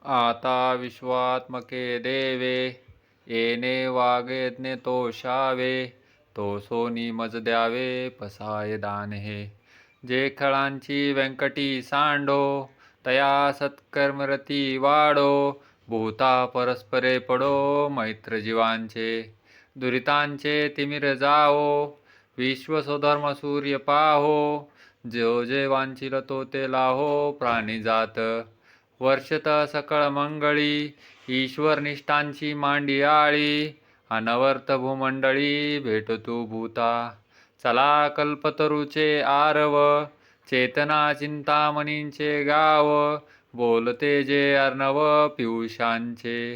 आता विश्वात्मके देवे, येणे वागयज्ञ तोषावे. तो सोनी मज द्यावे, पसाय दान हे. जे खळांची व्यंकटी सांडो, तया सत्कर्मरती वाढो. भूता परस्परे पडो, मैत्र जीवांचे. दुरितांचे तिमिर जावो, विश्व स्वधर्म सूर्य पाहो. जो जे वांछिल तो ते लाहो, प्राणी जात. वर्षत सकळ मंगळी, ईश्वर निष्ठांची मांडी आळी. अनवर्त भूमंडळी, भेट तू भूता. चला कल्पतरूचे आरव, चेतना चिंतामणींचे गाव. बोलते जे अर्णव पियुषांचे.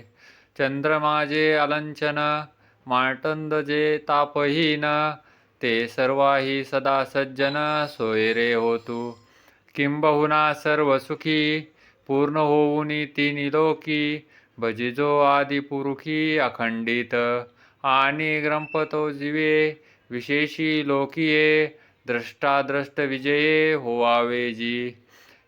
चंद्रमाजे अलंचन, मार्तंड जे तापहीन. ते सर्वाही सदा सज्जन, सोयरे हो तू. किंबहुना सर्व सुखी, पूर्ण होऊनी तिन्ही लोकी. भजिजो आदि पुरुषी अखंडित, आणि ग्रंपतो जीवे विशेषी लोकिये. द्रष्टाद्रष्ट विजये होवावे जी.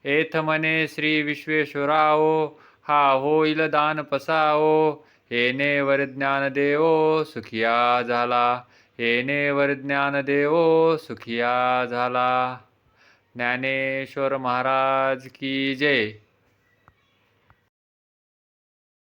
एथ म्हणे श्री विश्वेश्वराओ, हा होईल दान पसाओ. येणे वर ज्ञान देवो सुखिया झाला, येणे वर ज्ञान देवो सुखिया झाला. ज्ञानेश्वर महाराज की जय.